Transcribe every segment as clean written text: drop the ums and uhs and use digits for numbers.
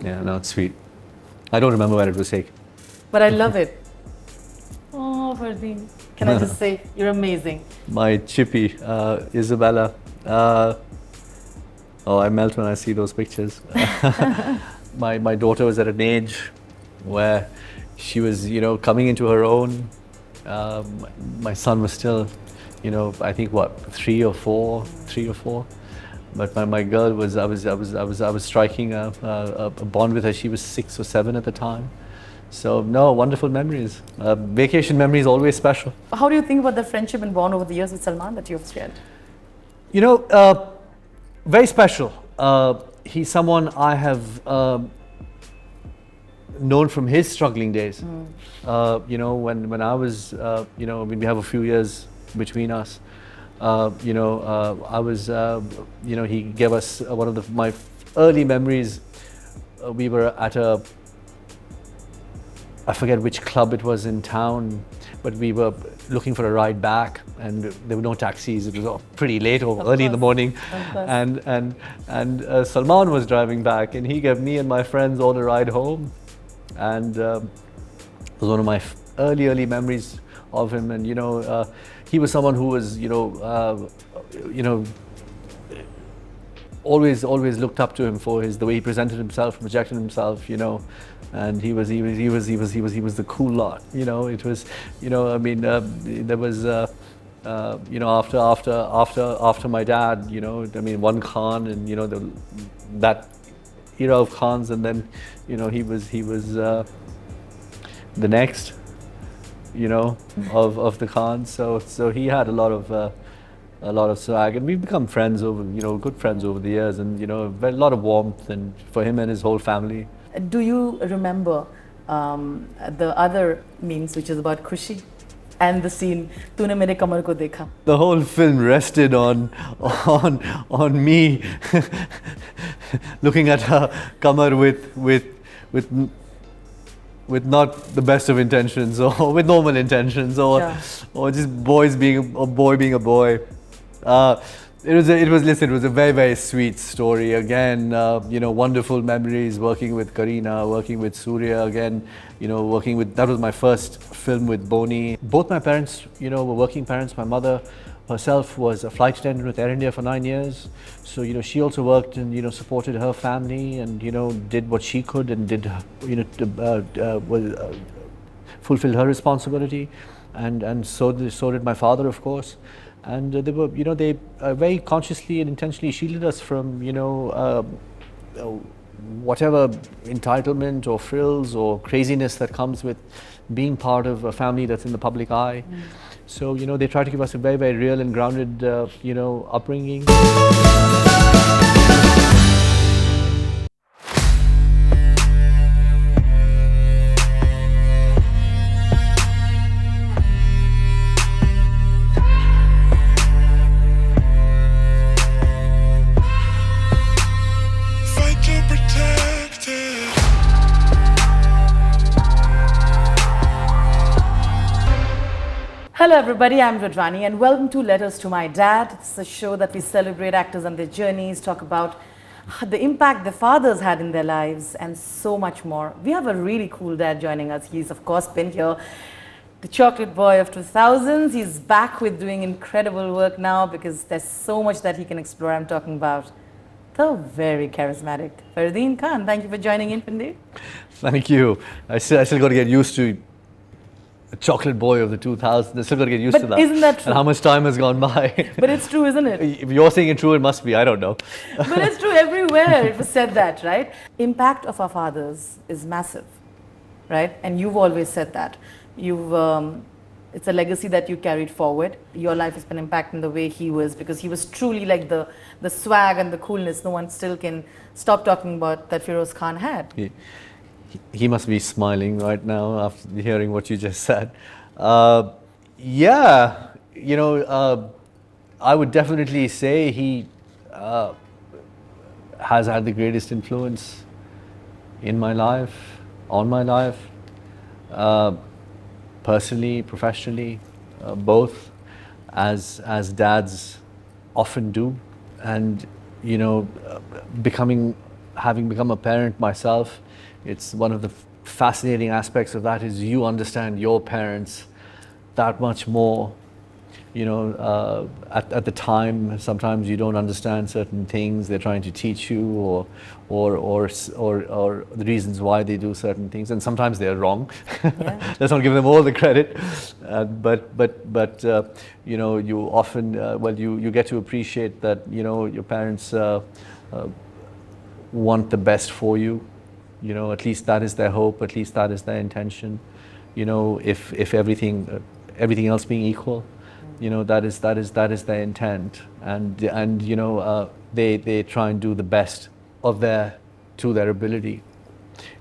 Yeah, no, it's sweet. I don't remember where it was taken. But I love it. Oh, Fardeen. Can I just say, you're amazing. My chippy, Isabella. Oh, I melt when I see those pictures. My daughter was at an age where she was, coming into her own. My son was still, I think what, 3 or 4. But my girl was, I was striking a bond with her. She was 6 or 7 at the time. So no, wonderful memories. Vacation memories always special. How do you think about the friendship and bond over the years with Salman that you've shared? Very special. He's someone I have known from his struggling days. When I was, we have a few years between us. I was, he gave us one of my early memories. We were at I forget which club it was in town, but we were looking for a ride back, and there were no taxis. It was pretty late or early in the morning, and Salman was driving back, and he gave me and my friends all a ride home, and it was one of my early memories of him. And he was someone who was always looked up to him for the way he presented himself, projected himself, and he was the cool lot. It was, there was after my dad, one Khan, and that era of Khans, and then he was the next of the Khans. So he had a lot of swag, and we've become friends over, good friends over the years, and a lot of warmth, and for him and his whole family. Do you remember the other memes, which is about Khushi and the scene "Tune mere kamar ko dekha"? The whole film rested on me looking at her kamar with not the best of intentions, or with normal intentions, or just boy being a boy. It was a very, very sweet story. Again, wonderful memories working with Kareena, working with Surya. Again, that was my first film with Boni. Both my parents, were working parents. My mother herself was a flight attendant with Air India for 9 years. So, she also worked and, supported her family, and, did what she could, and did, fulfilled her responsibility. And so did my father, of course. And they were, they very consciously and intentionally shielded us from, whatever entitlement or frills or craziness that comes with being part of a family that's in the public eye. So, they try to give us a very, very real and grounded, upbringing. Hello everybody, I'm Rajani and welcome to Letters to My Dad. It's a show that we celebrate actors and their journeys, talk about the impact their fathers had in their lives, and so much more. We have a really cool dad joining us. He's of course been here, the chocolate boy of 2000s. He's back with doing incredible work now because there's so much that he can explore. I'm talking about the very charismatic Fardeen Khan. Thank you for joining in, Fardeen. Thank you. I still got to get used to a chocolate boy of the 2000s. I still got to get used to that. Isn't that true? And how much time has gone by. But it's true, isn't it? If you're saying it true, it must be. I don't know. But it's true everywhere. It was said that, right? Impact of our fathers is massive, right? And you've always said that. It's a legacy that you carried forward. Your life has been impacted in the way he was, because he was truly like the swag and the coolness. No one still can stop talking about that Feroz Khan had. He must be smiling right now after hearing what you just said. I would definitely say he has had the greatest influence in my life, on my life, personally, professionally, both, as dads often do, and becoming having become a parent myself, it's one of the fascinating aspects of that is you understand your parents that much more. At the time, sometimes you don't understand certain things they're trying to teach you, or the reasons why they do certain things, and sometimes they're wrong. Yeah. Let's not give them all the credit, but you often you get to appreciate that your parents want the best for you. At least that is their hope. At least that is their intention. If everything else being equal. That is their intent, and they try and do the best of to their ability.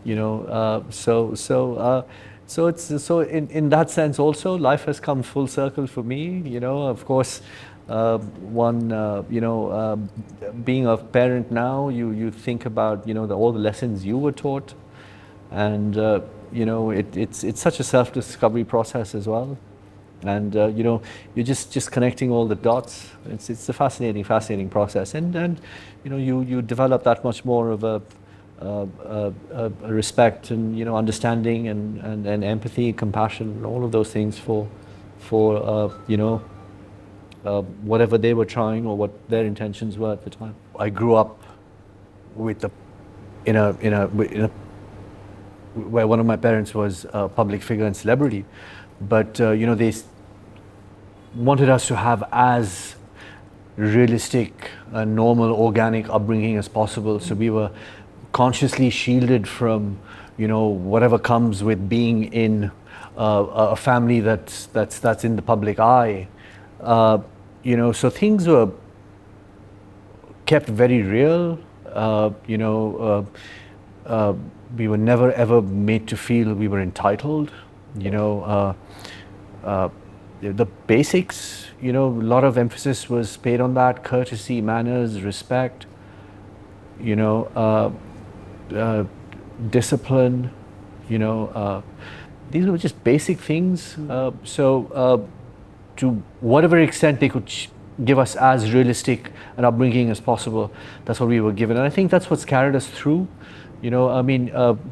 So in that sense also life has come full circle for me. Of course, being a parent now, you think about all the lessons you were taught, and it's such a self-discovery process as well. And you're just connecting all the dots. It's a fascinating process, and you develop that much more of a respect and understanding and empathy, compassion, and all of those things for whatever they were trying or what their intentions were at the time. I grew up in a where one of my parents was a public figure and celebrity. But they wanted us to have as realistic, normal, organic upbringing as possible. So we were consciously shielded from, whatever comes with being in a family that's in the public eye. So things were kept very real. We were never ever made to feel we were entitled. The basics, a lot of emphasis was paid on that: courtesy, manners, respect, discipline. These were just basic things. To whatever extent they could give us as realistic an upbringing as possible, that's what we were given, and I think that's what's carried us through.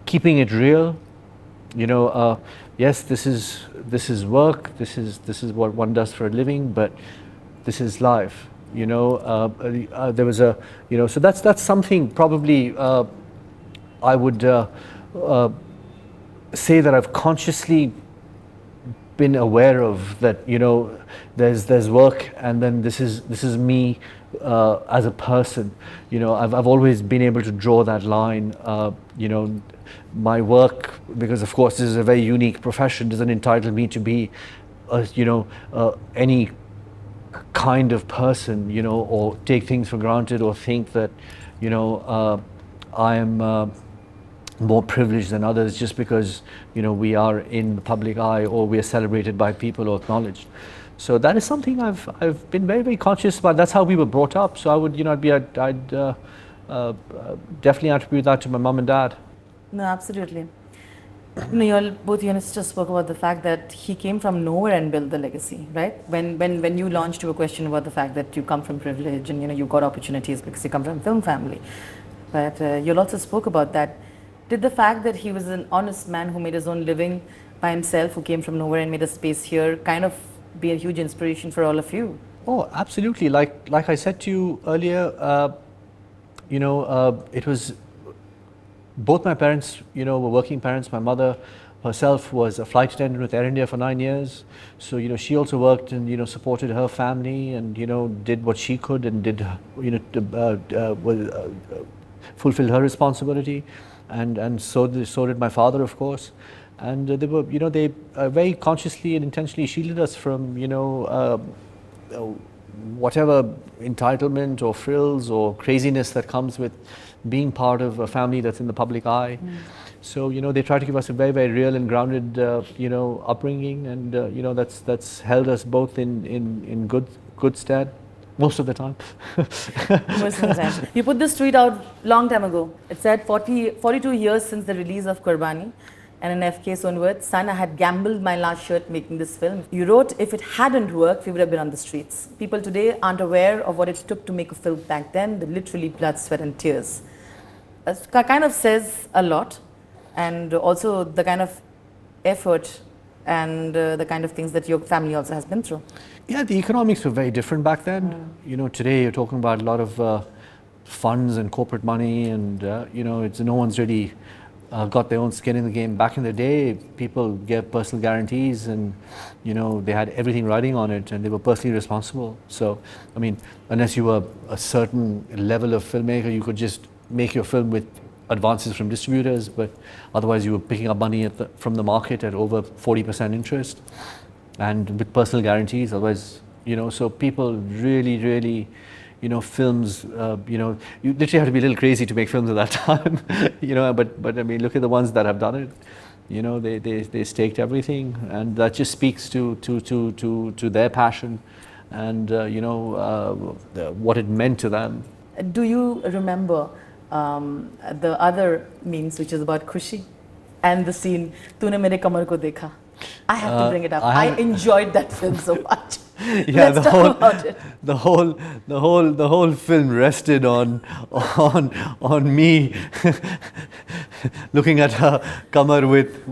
Keeping it real. Yes, this is work. This is what one does for a living, but this is life. There was so that's something probably I would say that I've consciously been aware of, that there's work, and then this is me as a person. I've always been able to draw that line. My work, because of course this is a very unique profession, doesn't entitle me to be any kind of person, or take things for granted, or think that I am more privileged than others just because we are in the public eye, or we are celebrated by people or acknowledged. So that is something I've been very, very conscious about. That's how we were brought up. So I would I'd definitely attribute that to my mum and dad. No, absolutely. You all, both you just spoke about the fact that he came from nowhere and built the legacy, right? When you launched your question about the fact that you come from privilege and you got opportunities because you come from a film family, but you also spoke about that. Did the fact that he was an honest man who made his own living by himself, who came from nowhere and made a space here, kind of be a huge inspiration for all of you? Oh, absolutely. Like I said to you earlier, it was both my parents, were working parents. My mother herself was a flight attendant with Air India for 9 years. So, she also worked and, supported her family and, did what she could and did, fulfilled her responsibility. And so did my father, of course. And they were, they very consciously and intentionally shielded us from, whatever entitlement or frills or craziness that comes with being part of a family that's in the public eye. So they try to give us a very, very real and grounded upbringing, and that's held us both in good stead most of the time. Most of the time. You put this tweet out long time ago. It said 42 years since the release of Qurbani, and in FK's own words, son, I had gambled my last shirt making this film. You wrote, if it hadn't worked, we would have been on the streets. People today aren't aware of what it took to make a film back then, the literally blood, sweat and tears. kind of says a lot, and also the kind of effort and the kind of things that your family also has been through. Yeah, the economics were very different back then. Today you're talking about a lot of funds and corporate money, and it's no one's really got their own skin in the game. Back in the day, people gave personal guarantees, and they had everything riding on it, and they were personally responsible. So, I mean, unless you were a certain level of filmmaker, you could just make your film with advances from distributors, but otherwise you were picking up money from the market at over 40% interest, and with personal guarantees. Otherwise, so people really, films, you literally have to be a little crazy to make films at that time, but I mean, look at the ones that have done it. They staked everything, and that just speaks to their passion, and what it meant to them. Do you remember the other memes, which is about Khushi and the scene "Tune mere kamar ko dekha"? I have to bring it up. I enjoyed that film so much. Yeah, Let's talk about it. the whole film rested on me looking at her kamar with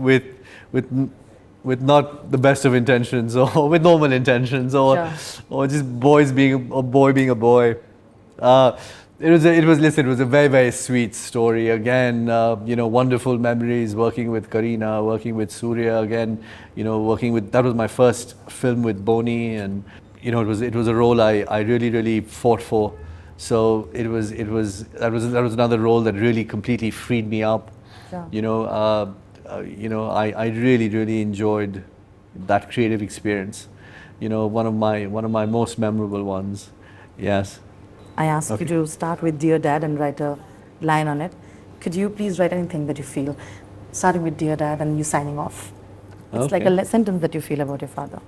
not the best of intentions, or with normal intentions, or just boy being a boy. It was a very, very sweet story. Again, wonderful memories working with Kareena, working with Surya. Again, that was my first film with Boni, and it was a role I really fought for. So that was another role that really completely freed me up. Yeah. I really enjoyed that creative experience. One of my most memorable ones. Yes. I ask you to start with "Dear Dad" and write a line on it. Could you please write anything that you feel, starting with "Dear Dad" and you signing off? It's like a sentence that you feel about your father.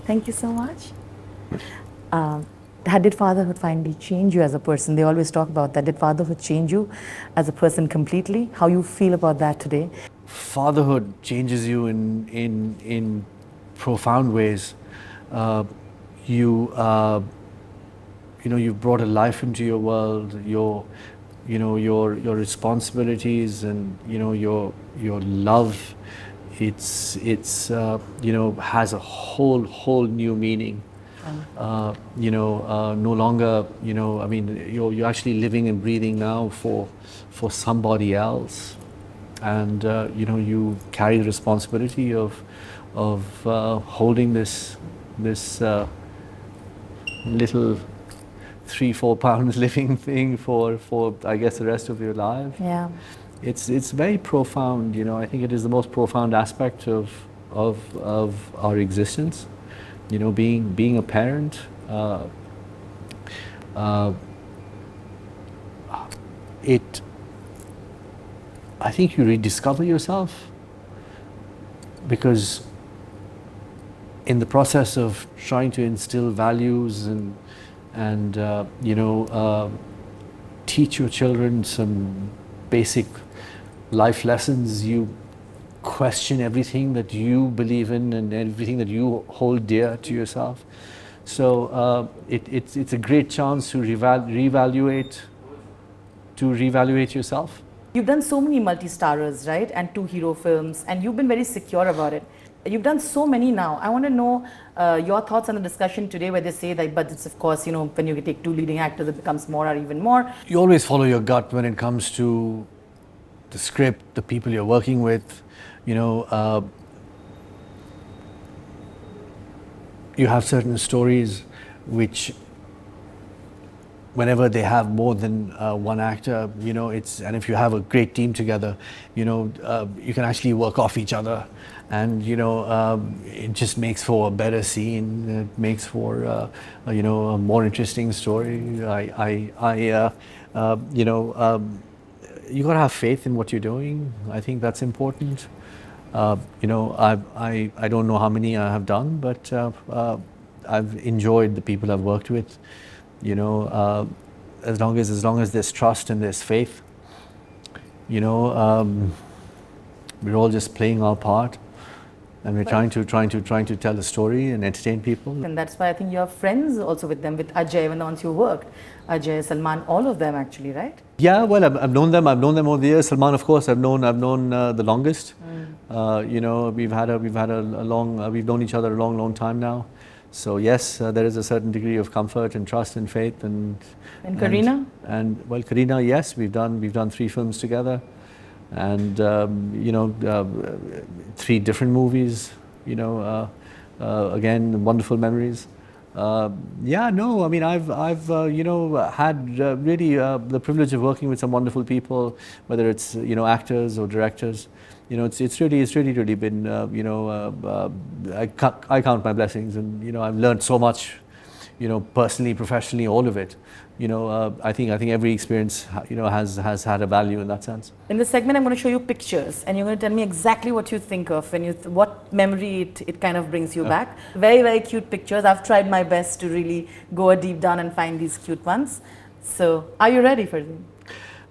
Thank you so much. Did fatherhood finally change you as a person? They always talk about that. Did fatherhood change you as a person completely? How you feel about that today? Fatherhood changes you in profound ways. You've brought a life into your world. Your responsibilities, and your love. It's has a whole new meaning. No longer, I mean, you're actually living and breathing now for somebody else, and you carry the responsibility of holding this little 3-4 pounds living thing for I guess the rest of your life. Yeah. It's very profound. I think it is the most profound aspect of our existence. Being a parent. I think you rediscover yourself, because in the process of trying to instill values and teach your children some basic life lessons, you question everything that you believe in and everything that you hold dear to yourself. So it's a great chance to reevaluate yourself. You've done so many multi-starrers, right? And 2 hero films, and you've been very secure about it. You've done so many now. I want to know your thoughts on the discussion today, where they say that, but it's of course, when you take 2 leading actors, it becomes more or even more. You always follow your gut when it comes to the script, the people you're working with. You have certain stories which, whenever they have more than one actor, and if you have a great team together, you can actually work off each other, and it just makes for a better scene. It makes for a more interesting story. You gotta have faith in what you're doing. I think that's important. I don't know how many I have done, but I've enjoyed the people I've worked with. As long as there's trust and there's faith, we're all just playing our part. And we're trying to tell a story and entertain people. And that's why I think you have friends also with them, with Ajay, when the ones you worked. Ajay, Salman, all of them actually, right? Yeah, well, I've known them. I've known them over the years. Salman, of course, I've known the longest. You know, we've known each other a long time now. So yes, there is a certain degree of comfort and trust and faith and Kareena? And well, Kareena, yes, we've done 3 films together, and you know, 3 different movies. You know, again, wonderful memories. Yeah, no, I mean, I've you know, had really the privilege of working with some wonderful people, whether it's, you know, actors or directors. You know, it's really been, you know, I count my blessings, and, you know, I've learned so much, you know, personally, professionally, all of it. You know, I think every experience, you know, has had a value in that sense. In this segment, I'm going to show you pictures, and you're going to tell me exactly what you think of when what memory it kind of brings you back. Very cute pictures. I've tried my best to really go a deep down and find these cute ones. So, are you ready, Fardeen?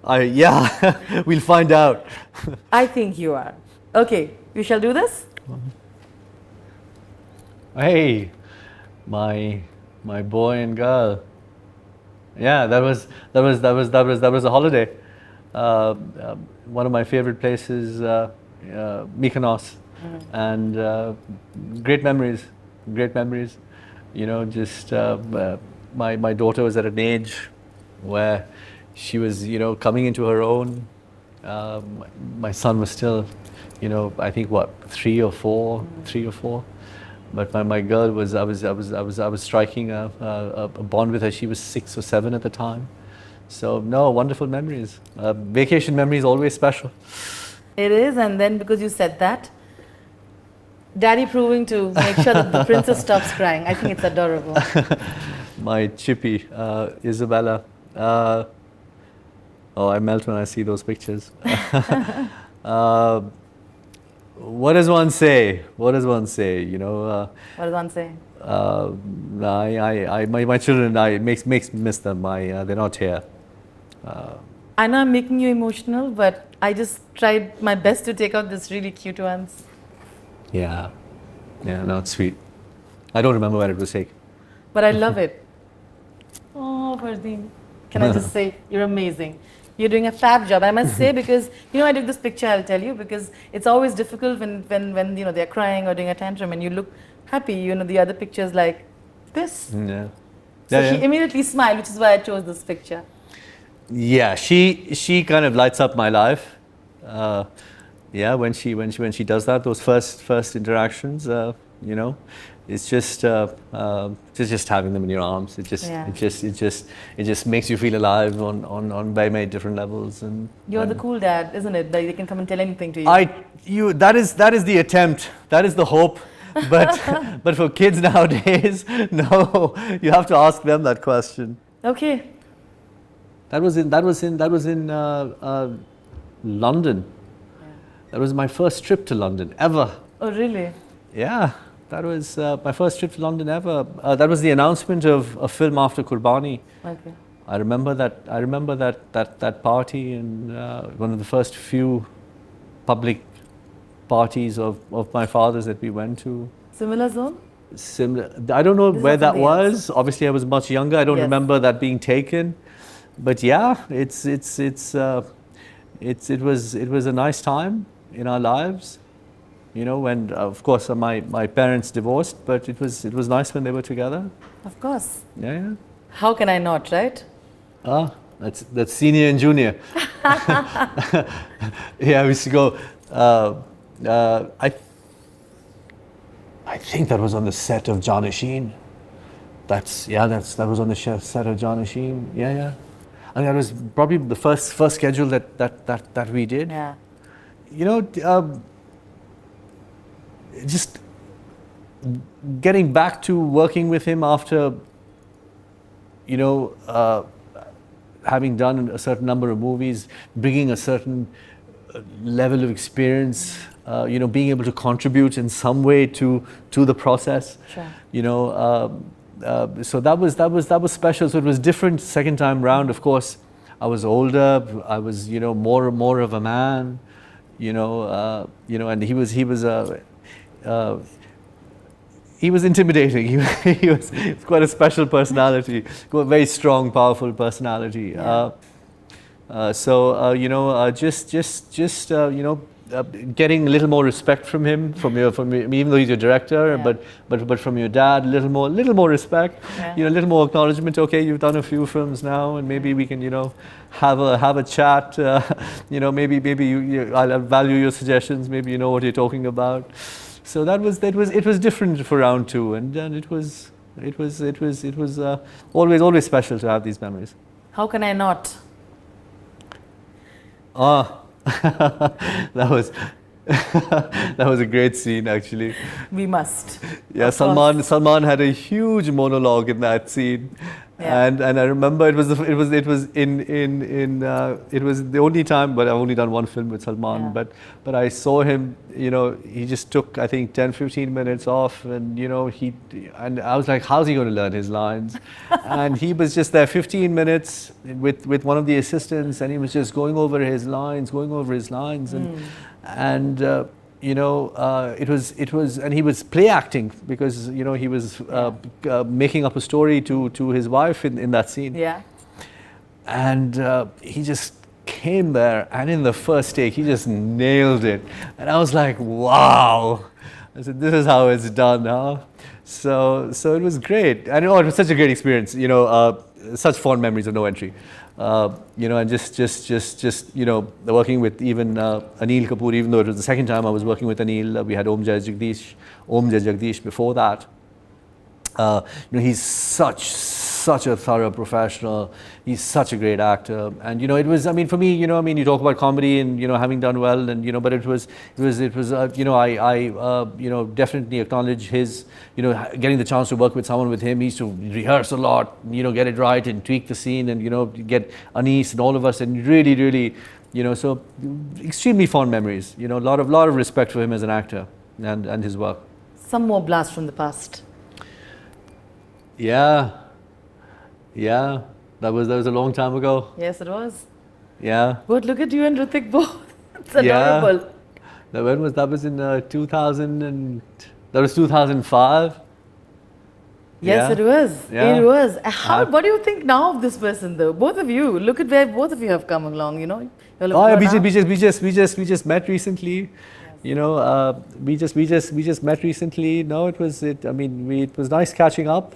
Yeah, we'll find out. I think you are. Okay, we shall do this. Hey, my boy and girl. Yeah, that was a holiday. One of my favorite places, Mykonos, and great memories. You know, just my daughter was at an age where she was, you know, coming into her own. My son was still, you know, I think what, 3 or 4. But my girl was, I was striking a bond with her. She was 6 or 7 at the time. So no, wonderful memories. Vacation memories always special. It is, and then because you said that, Daddy proving to make sure that the princess stops crying. I think it's adorable. My chippy, Isabella. Oh, I melt when I see those pictures. What does one say? You know. What does one say? My children, it makes me miss them. They're not here. I know I'm making you emotional, but I just tried my best to take out these really cute ones. Yeah, no, it's sweet. I don't remember where it was taken. But I love it. Oh, Fardeen, can I just say, you're amazing. You're doing a fab job. I must say, because, you know, I took this picture, I'll tell you, because it's always difficult when you know, they're crying or doing a tantrum and you look happy. You know, the other picture's like this. Yeah. So she immediately smiled, which is why I chose this picture. Yeah, she kind of lights up my life. Yeah, when she does that, those first interactions, you know, it's just having them in your arms. It just makes you feel alive on very many different levels. And you're the cool dad, isn't it? Like they can come and tell anything to you. That is the attempt. That is the hope. But for kids nowadays, no, you have to ask them that question. Okay. That was in London. Yeah. That was my first trip to London ever. Oh, really? Yeah, that was my first trip to London ever. That was the announcement of a film after Qurbani. Okay. I remember that party, and one of the first few public parties of my father's that we went to. Similar zone? Similar. I don't know where that was. Obviously, I was much younger. I don't remember that being taken. But yeah, it was a nice time in our lives, you know. When of course my parents divorced, but it was nice when they were together. Of course. Yeah. How can I not, right? That's senior and junior. Yeah, we used to go. I think that was on the set of Janasheen. That was on the set of Janasheen. Yeah. I mean, that was probably the first schedule that we did. Yeah. You know, just getting back to working with him after, you know, having done a certain number of movies, bringing a certain level of experience, you know, being able to contribute in some way to the process. Sure. You know. So that was special. So it was different second time round. Of course, I was older. I was, you know, more of a man. You know, and he was he was intimidating. He was quite a special personality, quite a very strong, powerful personality. Yeah. Getting a little more respect from him, even though he's your director, Yeah. but from your dad, little more respect, Yeah. a little more acknowledgement. Okay, you've done a few films now, and maybe we can, have a chat. Maybe I'll value your suggestions. Maybe you know what you're talking about. So it was different for round two, and it was always special to have these memories. How can I not? Ah, that was that was a great scene actually. We must. Yeah, Of course. Salman had a huge monologue in that scene, Yeah. and I remember it was the only time, but I've only done one film with Salman, Yeah. but I saw him, he just took I think 10-15 minutes off, and and I was like, how's he going to learn his lines? And he was just there 15 minutes with one of the assistants, and he was just going over his lines, and it was, and he was play acting because he was making up a story to his wife in that scene. Yeah. And he just came there, and in the first take, he just nailed it. And I was like, wow. I said, this is how it's done, huh? So it was great. And it was such a great experience, such fond memories of No Entry. And just working with even Anil Kapoor, even though it was the second time I was working with Anil, we had Om Jai Jagdish before that. He's such a thorough professional. He's such a great actor, and it was. I mean, for me, you talk about comedy and having done well, and but it was. I definitely acknowledge his. Getting the chance to work with someone with him. He used to rehearse a lot. Get it right and tweak the scene, and get Anis and all of us, and really, so extremely fond memories. A lot of respect for him as an actor and his work. Some more blasts from the past. Yeah, that was a long time ago. Yes, it was. Yeah, But look at you and Hrithik both. It's Yeah. adorable. that was in 2000 and that was 2005. Yes, Yeah. it was. Yeah. It was. What do you think now of this person, though? Both of you. Look at where both of you have come along. You're Oh, yeah, grown up. we just met recently. We just met recently. No, it was nice catching up.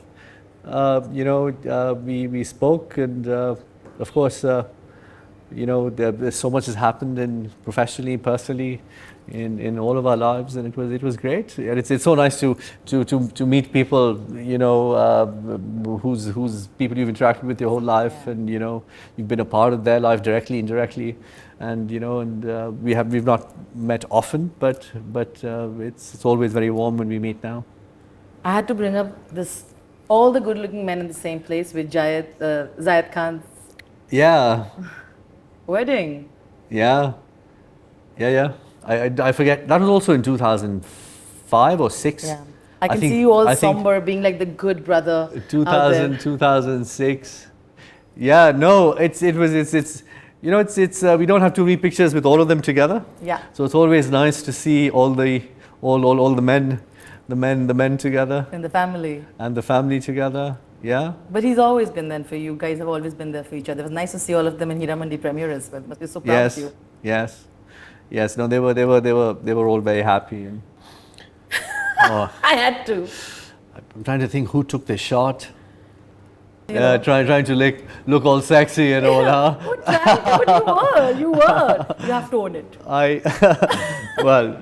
We spoke, and of course, there's so much has happened professionally, personally, in all of our lives, and it was great. And it's so nice to meet people, who's people you've interacted with your whole life, and you've been a part of their life directly, indirectly, and we've not met often, but it's always very warm when we meet now. I had to bring up all the good-looking men in the same place with Zayed Khan's Yeah. wedding. Yeah. I forget. That was also in 2005 or 6. Yeah. I can think- see you all I think somber, being like the good brother. out there. 2006. Yeah, no, it's we don't have too many pictures with all of them together. Yeah. So it's always nice to see all the men together In the family. and the family together. Yeah. But he's always been there for you. Guys have always been there for each other. It was nice to see all of them in Hiramandi premiere as well. Must be so proud of you. Yes. No, they were all very happy. And, oh, I had to. I'm trying to think who took the shot. You Yeah, know. trying to look all sexy and all, huh? What time? But you were. You have to own it. Well,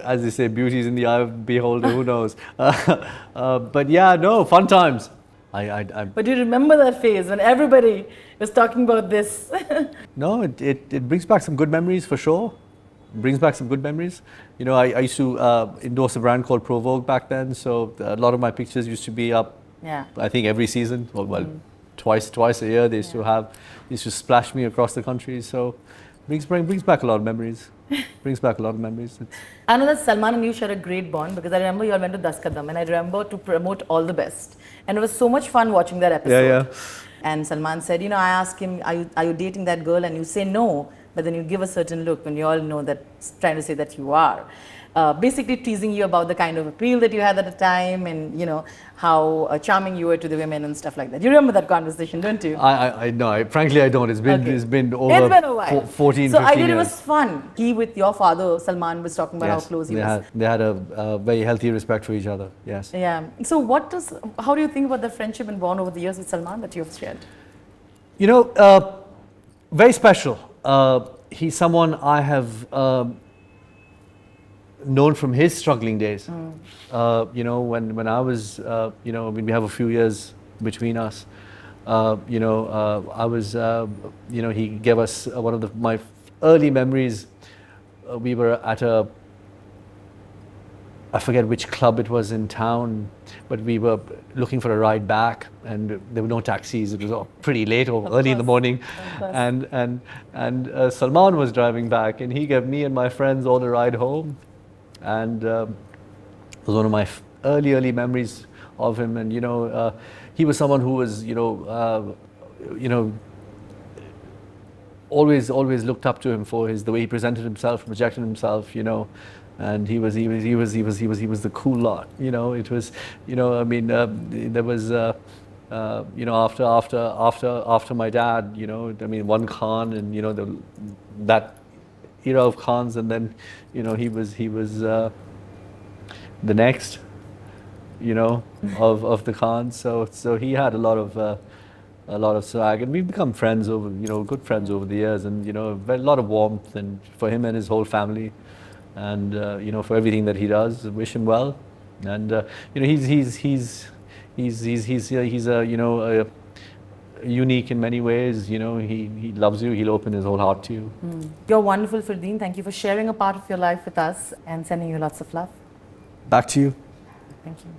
as they say, beauty is in the eye of the beholder. Who knows? But yeah, no, fun times. But you remember that phase when everybody was talking about this? No, it brings back some good memories for sure. Brings back some good memories. I used to endorse a brand called Provoke back then, so a lot of my pictures used to be up. Yeah. I think every season, twice a year. They used to splash me across the country. So brings back a lot of memories. Brings back a lot of memories. I know that Salman and you share a great bond because I remember you all went to Daskadam and I remember to promote All the Best. And it was so much fun watching that episode. Yeah. And Salman said, I asked him, are you dating that girl? And you say no, but then you give a certain look when you all know that, trying to say that you are. basically teasing you about the kind of appeal that you had at the time, and you know how charming you were to the women and stuff like that. You remember that conversation, don't you? Frankly, I don't. It's been Okay. it's been over It's been a while. 14, So 15 I did. It years. was fun. He with your father, Salman, was talking about how close he was. They had a very healthy respect for each other. Yes. Yeah. So how do you think about the friendship and bond over the years with Salman that you have shared? You know, very special. He's someone I have known from his struggling days. You know, when I was, you know, we have a few years between us. You know, I was, you know, he gave us one of my early memories. We were at I forget which club it was in town, but we were looking for a ride back, and there were no taxis. It was pretty late or early in the morning, and Salman was driving back, and he gave me and my friends all a ride home, and it was one of my early memories of him. And you know, he was someone who was, you know, always looked up to him for the way he presented himself, projected himself, you know. And he was the cool lot, you know. It was, you know, I mean, there was, you know, after my dad, you know, I mean, one Khan, and you know, that era of Khans, and then, you know, he was the next, you know, of the Khans. So he had a lot of swag, and we've become friends over, you know, good friends over the years, and you know, a lot of warmth, and for him and his whole family. And you know, for everything that he does, wish him well. And you know, he's you know, unique in many ways. You know, he loves you. He'll open his whole heart to you. You're wonderful, Fardeen. Thank you for sharing a part of your life with us, and sending you lots of love. Back to you. Thank you.